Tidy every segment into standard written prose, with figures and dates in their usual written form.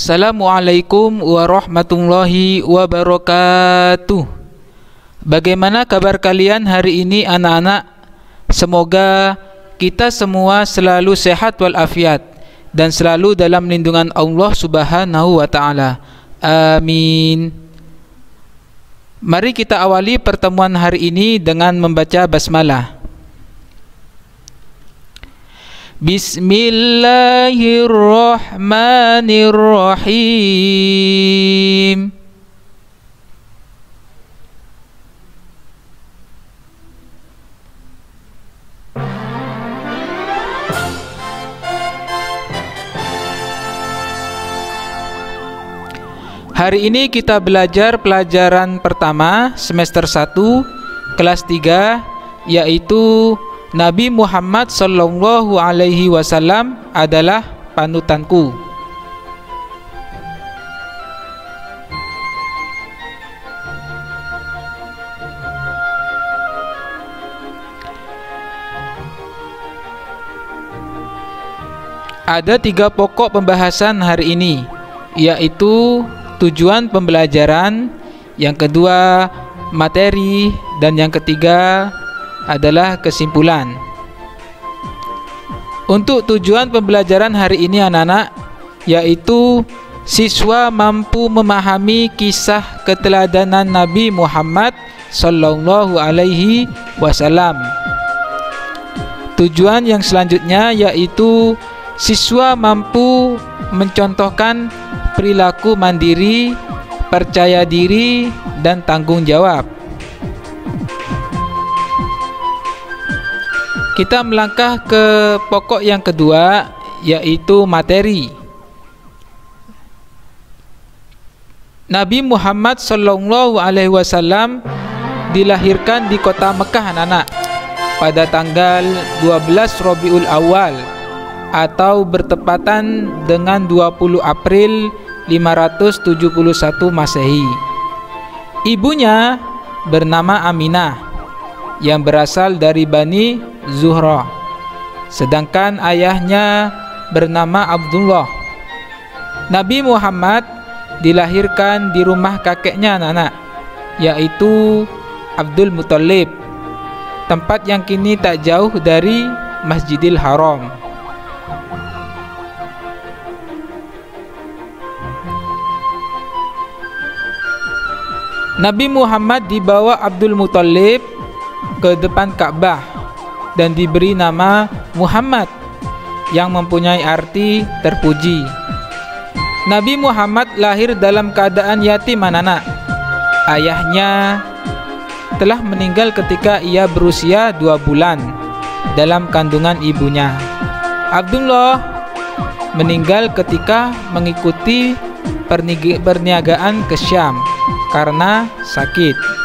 Assalamualaikum warahmatullahi wabarakatuh. Bagaimana kabar kalian hari ini anak-anak? Semoga kita semua selalu sehat walafiat dan selalu dalam lindungan Allah Subhanahu wa ta'ala. Amin. Mari kita awali pertemuan hari ini dengan membaca basmalah. Bismillahirrahmanirrahim. Hari ini kita belajar pelajaran pertama semester 1 kelas 3, yaitu Nabi Muhammad Sallallahu Alaihi Wasallam adalah panutanku. Ada 3 pokok pembahasan hari ini, yaitu tujuan pembelajaran, yang kedua materi, dan yang ketiga adalah kesimpulan. Untuk tujuan pembelajaran hari ini anak-anak, yaitu siswa mampu memahami kisah keteladanan Nabi Muhammad Sallallahu Alaihi Wasallam. Tujuan yang selanjutnya yaitu siswa mampu mencontohkan perilaku mandiri, percaya diri, dan tanggung jawab. Kita melangkah ke pokok yang kedua, yaitu materi. Nabi Muhammad Sallallahu Alaihi Wasallam dilahirkan di kota Mekah anak-anak pada tanggal 12 Rabiul Awal atau bertepatan dengan 20 April 571 Masehi. Ibunya bernama Aminah yang berasal dari Bani Zuhrah, sedangkan ayahnya bernama Abdullah. Nabi Muhammad dilahirkan di rumah kakeknya anak-anak, yaitu Abdul Muthalib, tempat yang kini tak jauh dari Masjidil Haram. Nabi Muhammad dibawa Abdul Muthalib ke depan Ka'bah dan diberi nama Muhammad yang mempunyai arti terpuji. Nabi Muhammad lahir dalam keadaan yatim anak-anak. Ayahnya telah meninggal ketika ia berusia 2 bulan dalam kandungan ibunya. Abdullah meninggal ketika mengikuti perniagaan ke Syam karena sakit.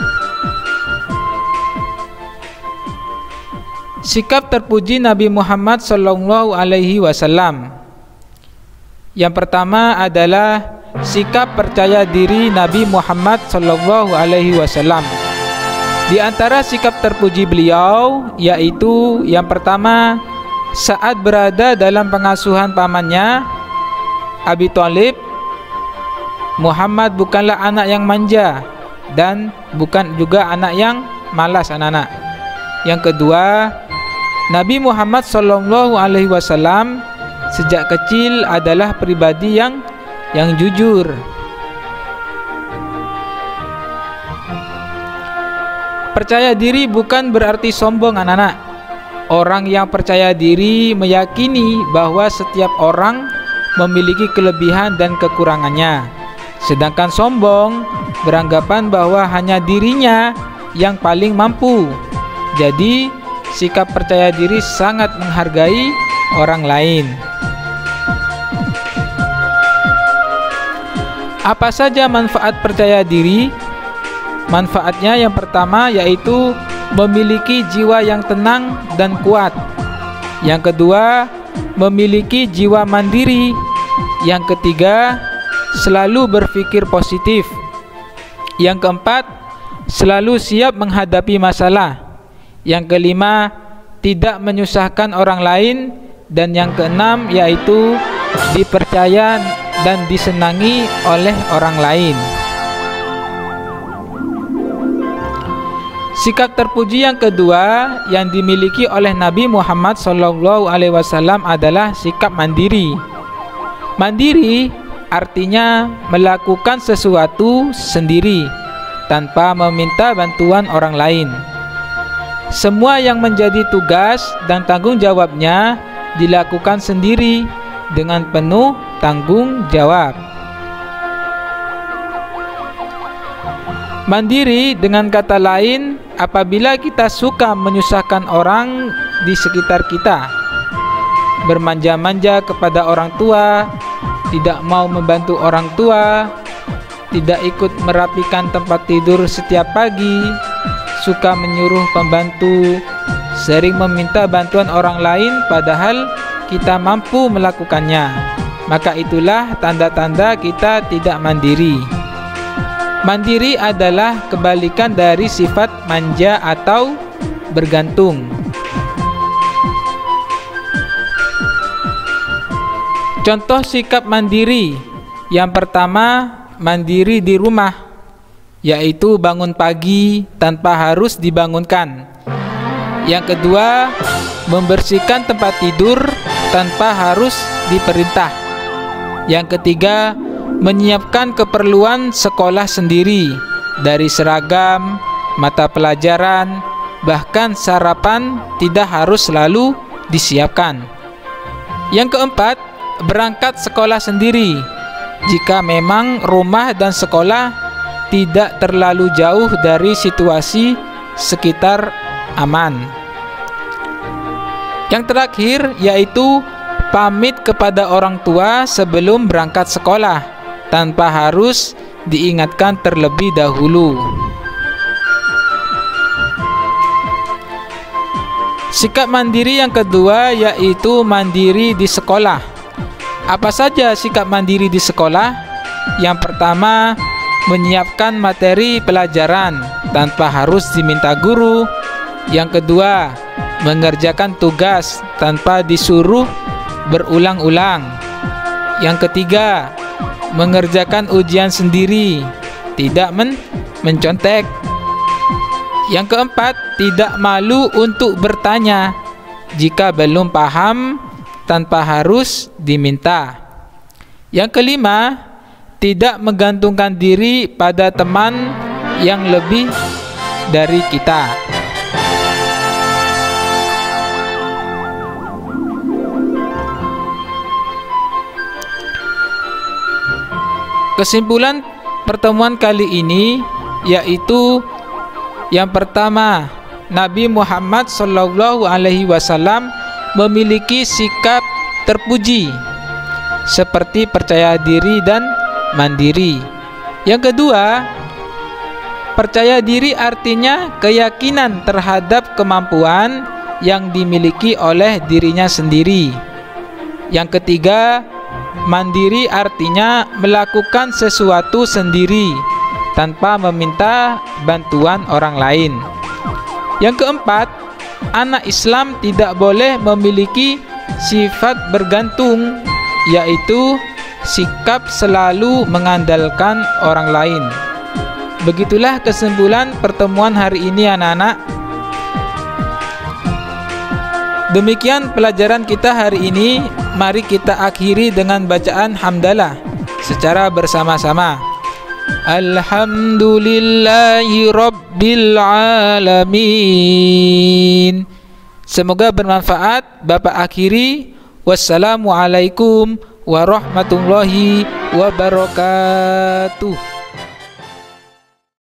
Sikap terpuji Nabi Muhammad Sallallahu Alaihi Wasallam. Yang pertama adalah sikap percaya diri Nabi Muhammad Sallallahu Alaihi Wasallam. Di antara sikap terpuji beliau, yaitu yang pertama, saat berada dalam pengasuhan pamannya Abi Thalib, Muhammad bukanlah anak yang manja dan bukan juga anak yang malas anak-anak. Yang kedua, Nabi Muhammad Sallallahu Alaihi Wasallam sejak kecil adalah pribadi yang jujur. Percaya diri bukan berarti sombong anak-anak. Orang yang percaya diri meyakini bahwa setiap orang memiliki kelebihan dan kekurangannya. Sedangkan sombong beranggapan bahwa hanya dirinya yang paling mampu. Jadi sikap percaya diri sangat menghargai orang lain. Apa saja manfaat percaya diri? Manfaatnya yang pertama yaitu memiliki jiwa yang tenang dan kuat. Yang kedua, memiliki jiwa mandiri. Yang ketiga, selalu berpikir positif. Yang keempat, selalu siap menghadapi masalah. Yang kelima, tidak menyusahkan orang lain. Dan yang keenam yaitu dan disenangi oleh orang lain. Sikap terpuji yang kedua yang dimiliki oleh Nabi Muhammad SAW adalah sikap mandiri. Mandiri artinya melakukan sesuatu sendiri tanpa meminta bantuan orang lain. Semua yang menjadi tugas dan tanggung jawabnya dilakukan sendiri dengan penuh tanggung jawab. Mandiri dengan kata lain, apabila kita suka menyusahkan orang di sekitar kita, bermanja-manja kepada orang tua, tidak mau membantu orang tua, tidak ikut merapikan tempat tidur setiap pagi, suka menyuruh pembantu, sering meminta bantuan orang lain padahal kita mampu melakukannya, maka itulah tanda-tanda kita tidak mandiri. Mandiri adalah kebalikan dari sifat manja atau bergantung. Contoh sikap mandiri. Yang pertama, mandiri di rumah, yaitu bangun pagi tanpa harus dibangunkan. Yang kedua, membersihkan tempat tidur tanpa harus diperintah. Yang ketiga, menyiapkan keperluan sekolah sendiri, dari seragam, mata pelajaran, bahkan sarapan tidak harus selalu disiapkan. Yang keempat, berangkat sekolah sendiri jika memang rumah dan sekolah tidak terlalu jauh dari situasi sekitar aman. Yang terakhir yaitu pamit kepada orang tua sebelum berangkat sekolah tanpa harus diingatkan terlebih dahulu. Sikap mandiri yang kedua yaitu mandiri di sekolah. Apa saja sikap mandiri di sekolah? Yang pertama, menyiapkan materi pelajaran tanpa harus diminta guru. Yang kedua, mengerjakan tugas tanpa disuruh berulang-ulang. Yang ketiga, mengerjakan ujian sendiri, tidak mencontek. Yang keempat, tidak malu untuk bertanya jika belum paham tanpa harus diminta. Yang kelima, tidak menggantungkan diri pada teman yang lebih dari kita. Kesimpulan pertemuan kali ini yaitu yang pertama, Nabi Muhammad SAW memiliki sikap terpuji seperti percaya diri dan mandiri. Yang kedua, percaya diri artinya keyakinan terhadap kemampuan yang dimiliki oleh dirinya sendiri. Yang ketiga, mandiri artinya melakukan sesuatu sendiri tanpa meminta bantuan orang lain. Yang keempat, anak Islam tidak boleh memiliki sifat bergantung, yaitu sikap selalu mengandalkan orang lain. Begitulah kesimpulan pertemuan hari ini anak-anak. Demikian pelajaran kita hari ini. Mari kita akhiri dengan bacaan hamdalah secara bersama-sama. Alhamdulillahi Rabbil Alamin. Semoga bermanfaat. Bapak akhiri. Wassalamualaikum warahmatullahi wabarakatuh.